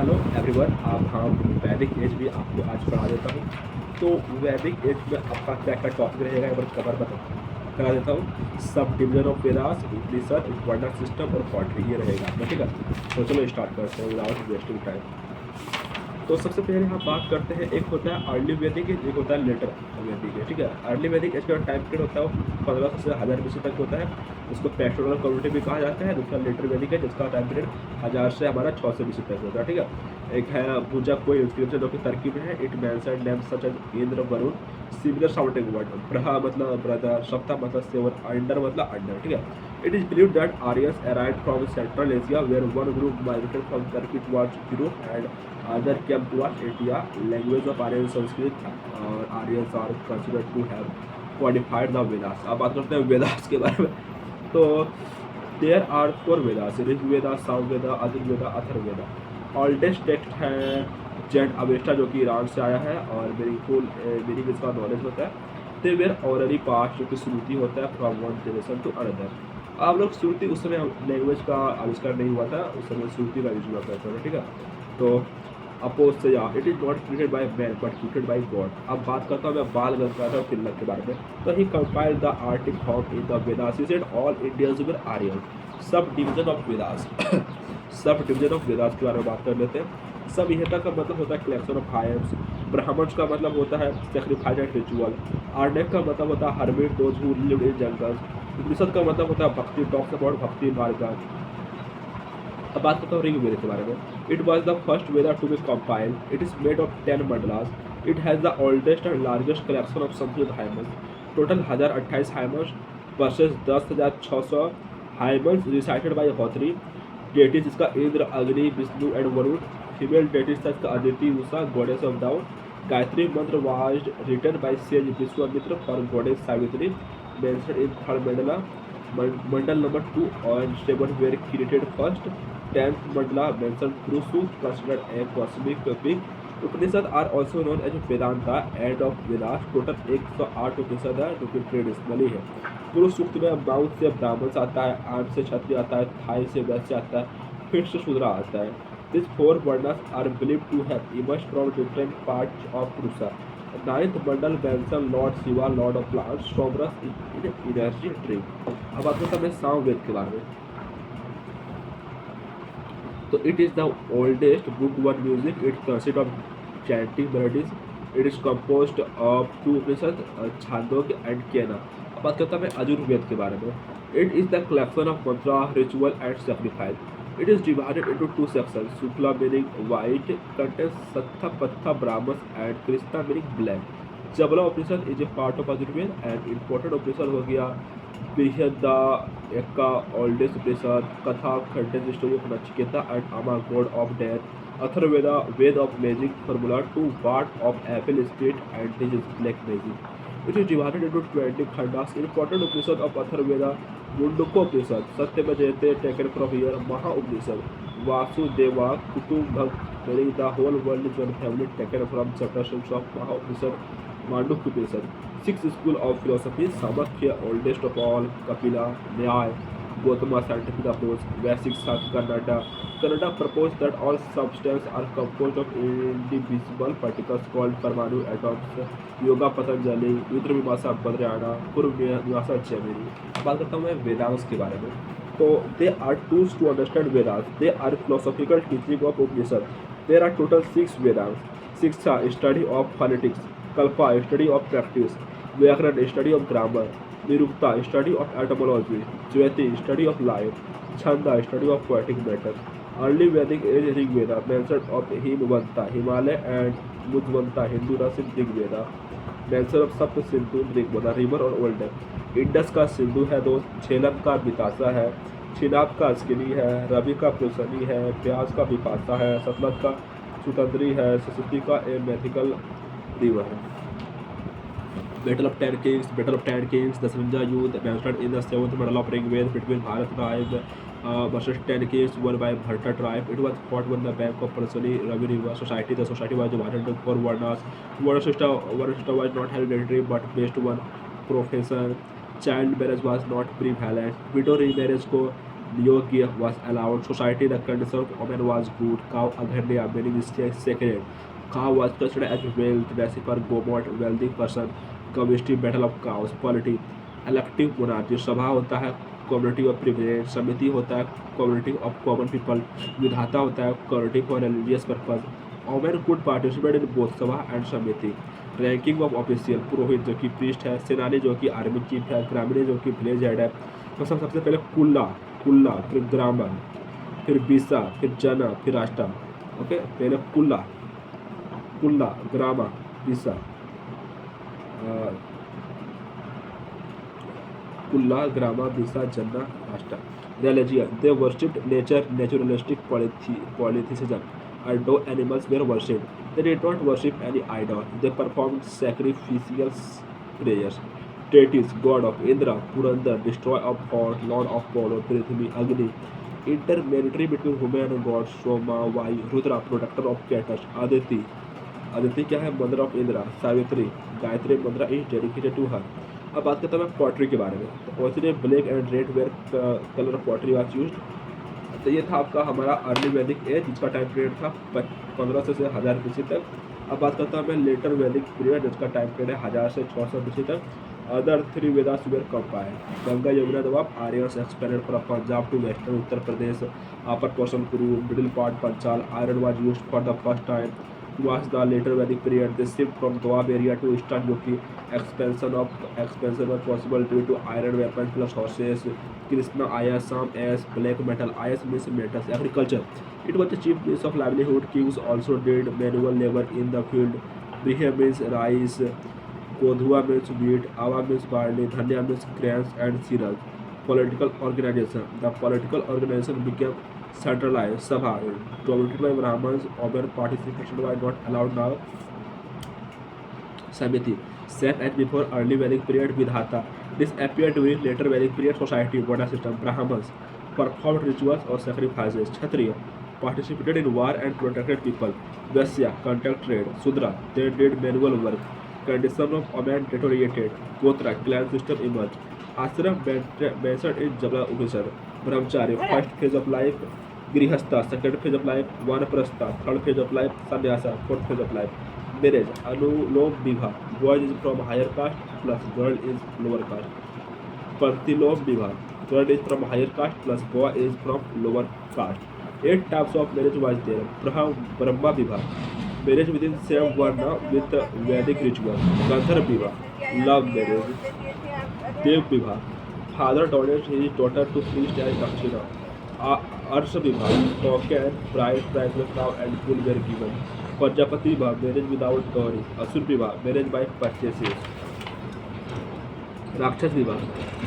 Hello everyone, आप हम वैदिक एज भी आपको आज पढ़ा देता हूँ। तो वैदिक एज में आपका क्या क्या टॉपिक रहेगा एक बार कवर बता करा देता हूँ। सब डिवीजन ऑफ वेदास, उपनिषद, वर्णन सिस्टम और पॉटरी, ये रहेगा आपका। ठीक है, तो चलो स्टार्ट करते हैं विदाउट वेस्टिंग टाइम। तो सबसे पहले हम बात करते हैं, एक होता है अर्ली वैदिक एज, एक होता है लेटर वैदिक एज। ठीक है, अर्ली वैदिक एज का टाइम पीरियड होता है वो 1500 से 1000 BC तक होता है। उसको पेस्टोरल कम्युनिटी भी कहा जाता है। दूसरा लेटर वैदिक है जिसका टाइम पीरियड 1000 से हमारा 600 BC तक होता है। ठीक है, एक है पूजा कोई इंस्क्रिप्शन जो कि तरकीब है। It mention names such as Indra, Varuna, similar sounding word. ब्रहा मतलब ब्रदर, सप्ता मतलब सेवन, अंडर मतलब अंडर। ठीक है, it is believed that Aryans arrived from Central Asia, where one group migrated from Turkey towards Europe and other came towards India. Language of Aryan Sanskrit और Aryans are considered to have codified the Vedas। अब बात करते हैं वेदास के बारे में। तो there are 4 Vedas: Rig वेदा, साम वेदा, अथर्ववेदा, अथर्ववेदा। ओल्डेस्ट टेक्स्ट है जेड अवेस्टा जो कि ईरान से आया है और मीनिंग इसका नॉलेज होता है। दे वेर ऑलरेडी पास जो कि श्रुति होता है from one generation to another. आप लोग श्रुति उस समय लैंग्वेज का आविष्कार नहीं हुआ था, उस समय श्रुति का यूज हुआ करता था। ठीक है, तो अपोज से या it is not created by man but created by God. अब बात करता हूँ मैं बाल गंगाधर और तिलक के बारे में। तो he compiled the artic form in the Vedas. He said all Indians were Aryan. Subdivision of Vedas sub division of Vedas के बारे में बात कर लेते हैं। सब यह का मतलब होता है कलेक्शन ऑफ हायम्स। ब्राह्मण्स का मतलब होता है सेक्रीफाइस एंड रिचुअल। आर्नेक का मतलब होता है hermit, those who lived in jungles. Upanishad का मतलब होता है भक्ति, टॉक्स अबाउट भक्ति मार्ग। अब बात करता हूँ ऋग वेद के बारे में। It was the first Veda to be compiled. It is made of 10 mandalas. It has the oldest and largest collection of Sanskrit hymns. Total 1028 hymns verses 10,600 hymns recited by Hotri. Deities इसका Indra, Agni, Vishnu and Varuna. Female deities इसका Aditi, Usha, goddess of dawn. Gayatri mantra was written by sage Vishwamitra for goddess Savitri, mentioned in third mandala. Mandala number 2 and 7 were created first. 10th mandala mentioned Purusu, considered a cosmic being. Upanishad are also known as Vedanta, end of Vedas. Total 108 Upanishad है जो कि traditionally है। पुरुष सूक्त में mouth से ब्राह्मण आता है, आर्म से क्षत्रिय आता है, थाई से वैश्य आता है, फिर से शूद्रा आता है। This 4 varnas are believe to have emerged from different parts of Purusha. Ninth mandala mention lord Shiva, lord of plants, Somras in energy drink. अब बात करता मैं सामवेद के बारे में। तो it is the oldest book on music. It consist of chanting melodies. It is composed of 2 Upanishad, Chandogya and Kena. अब बात करता मैं अजुर्वेद के बारे में। It is the collection of mantra, ritual and sacrifice. It is divided into 2 sections. Shukla meaning white, contains Shatapatha Brahmas and Krishna meaning black. Jabala Upanishad is a part of Yajurveda and important Upanishad हो गया बृहदा का oldest Upanishad. Katha contains story of Nachiketa and Yama god of death. Atharvaveda Veda of magic formula to ward off evil spirit and this is black magic. It is divided into 20 khandas. Important Upanishad of Atharvaveda: Mundaka-उपनिषद, Satyamajayate taken from here, Maha-उपनिषद, Vasudeva Kutumbhak, meaning the whole world is one family, taken from chapter 6 of Maha-उपनिषद, Mandukya-उपनिषद। 6 school of philosophy: Samakya, oldest of all, Kapila, Nyaya, Gautama scientific approach, Vedic Kannada. Kannada proposed that all substances are composed of indivisible particles called परमाणु atoms. Yoga Patanjali, Rudra मीमांसा बद्रियाना, पूर्व मीमांसा जैमिनी। बात करता हूँ मैं वेदांस के बारे में। तो they are tools to understand Vedangas. They are philosophical teaching of Upanishad. There are total 6 Vedangas. Shiksha study of phonetics, Kalpa study of practice, Vyakarana study of grammar, Nirukta study of etymology, Jyoti study of life, Chhanda study of poetic matter. Early Vedic age Rigveda mention of Himavanta, Himalaya and Mujavanta, Hindu रसिक Rigveda. Mention of Sapta Sindhu Rigveda, river और olden. Indus का सिंधु है दोस्त, झेलम का बितासा है, छिनाब का अस्किनी है, रवि का पुलसनी है, प्याज का बिपासा है, सतलज का सुतंद्री है, सरस्वती का ए मैथिकल रिवर है। Battle of Ten Kings, Battle of Ten Kings, the Srinja youth mentioned in the 7th Mandal of Rigved between Bharat tribe versus Ten Kings won by Bharata tribe. It was fought on the bank of Parsani Ravi River. Society, the society was divided into 4 Varnas. Varna system was not hereditary but based on profession. Child marriage was not prevalent. Widow remarriage को Yoga was allowed. Society, the condition of women was good. Cow agandya, meaning sacred. Cow was considered as wealth. Recipe gomot, wealthy person. Community battle of cows. Polity, elective monarchy. सभा होता है community of privilege. समिति होता है community of common people. विधाता होता है community for religious purpose. Women could participate in both सभा एंड समिति. रैंकिंग ऑफ ऑफिशियल, पुरोहित जो कि प्रीस्ट है, सेनानी जो कि आर्मी चीफ है, ग्रामीण जो कि विलेज हेड है. तो सबसे पहले कुल्ला, कुल्ला, फिर ग्रामर, फिर बीसा, फिर जना, फिर राष्ट्र. ओके, पहले कुल्ला, कुल्ला, ग्रामा, बीसा, कुल्ला, ग्रामा, बीसा, जना, राष्ट्र. Religion, they worshipped nature, naturalistic polytheism, and no animals were worshipped. They did not worship any idol. They performed sacrificial prayers. Deities, god of Indra, Purandar, destroyer of Thor, lord of Polo, Prithvi, Agni. Intermarriage between women and gods, Soma, Vayu, Rudra, protector of cattle, Aditi. Aditi क्या है? Mother of Indra. Savitri, Gayatri mantra is dedicated to her. अब बात करते हैं मैं pottery के बारे में. तो poetry black and red ware colour of pottery was used. तो ये था आपका हमारा अर्ली वैदिक एज, जिसका टाइम पीरियड था 1500 से 1000 BC तक. अब बात करता हूँ मैं लेटर वैदिक पीरियड, जिसका टाइम पीरियड है 1000 से 600 BC तक. Other 3 Vedas were compiled. Ganga Yamuna Doab, Aryans expanded from Punjab to western Uttar Pradesh. Upper portion Kuru, middle part Panchal. Iron was used for the first time. Was the later Vedic period. They shift from Doab area to eastern Yuki. Expansion was possible due to iron weapons plus horses. Krishna Ayas, some as black metal. Ayas means metals. Agriculture. It was the chief means of livelihood. Kings also did manual labor in the field. Brihe means rice. Kodhua means wheat. Awa means barley. Dhanya means grains and cereals. Political organization. The political organization became centralized. Sabha, dominated by Brahmins. Women participation was not allowed now. Samiti, same as before early Vedic period. Vidhata, this appeared during later Vedic period society. Vada system. Brahmins performed rituals or sacrifices. Kshatriya participated in war and protected people. Vaisya, conduct trade. Sudra, they did manual work. Condition of women deteriorated. Gotra, clan system emerged. Ashram mentioned in Jabla Upanishad. Brahmachari, first phase of life. Grihastha, second phase of life. Vanaprastha, third phase of life. Sannyasa, fourth phase of life. Marriage, Anulom Vibha. Boy is from higher caste plus girl is lower caste. Pratilom Vibha. Girl is from higher caste plus boy is from lower caste. 8 types of marriage was there. Brahma Vibha. Marriage within same varna with Vedic ritual. Gandharva Vibha. Love marriage. Dev Vibha. Father donates his daughter to priest as Dakshina. Arsha Vibha. Token, bride, priceless cow and bull were given. Prajapati Vibha. Marriage without dowry. Asur Vibha. Marriage by purchases. Rakshas Vibha.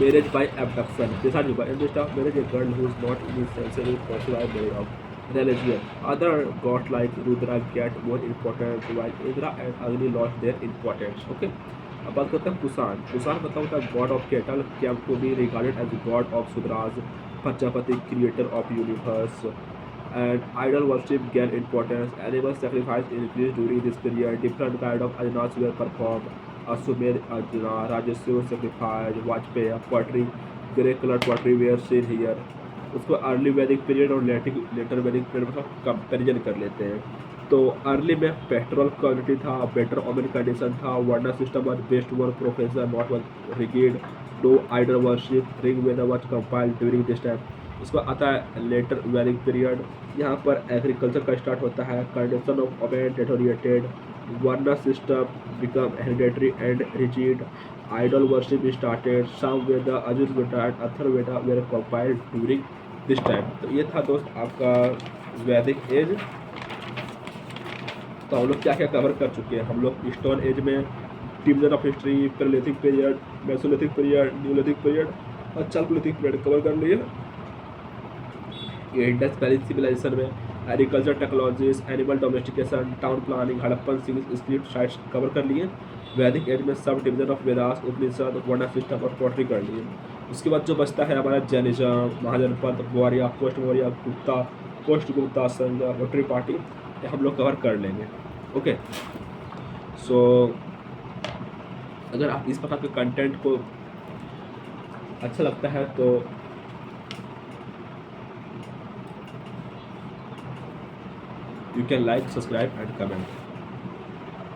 Marriage by abduction. Pisad Vibha. In this of marriage, a girl who is not in his senses is possible married off. Religion. Other gods like Rudra get more importance while Indra and Agni lost their importance. Okay. अब बात करते हैं कुषाण. कुषाण मतलब होता है god of cattle, came to be regarded as god of Shudras. Prajapati, creator of universe. And idol worship gain importance. Animal sacrifice increase during this period. Different kind of yajnas were perform. Ashvamedha yajna, Rajasuya sacrifice. Vajapeya, pottery, grey colour pottery were seen here. उसको early Vedic period और later Vedic period में comparison कर लेते हैं. तो early में pastoral quality था, better women condition था, varna system was based work profession not was rigid. No idol worship. Rigveda was compiled during this time. उसको आता है लेटर वैदिक पीरियड. यहाँ पर एग्रीकल्चर का स्टार्ट होता है. Condition of women deteriorated. Varna system become hereditary and rigid. Idol worship started. Sama Veda, Yajurveda and Atharvaveda were compiled during this time. तो ये था दोस्त आपका वैदिक एज. तो हम लोग क्या क्या कवर कर चुके हैं. हम लोग स्टोन एज में division of history, palaeolithic period, Mesolithic period, Neolithic period और चालकोलिथिक पीरियड कवर कर लिए. ये इंडस वैली सिविलाइजेशन में agriculture technologies, animal domestication, town planning, Harappan script sites cover कर लिए. वैदिक एज में सब डिवीजन ऑफ वेदास, उपनिषद, वर्णा सिस्टम और पोट्री कर लिए. उसके बाद जो बचता है हमारा Jainism, Mahajanapada, Maurya, post Maurya, Gupta, post Gupta, Sangha, वोटरी पार्टी, हम लोग कवर कर लेंगे. ओके. सो अगर आप इस प्रकार के कंटेंट को अच्छा लगता है तो You can like, subscribe and comment.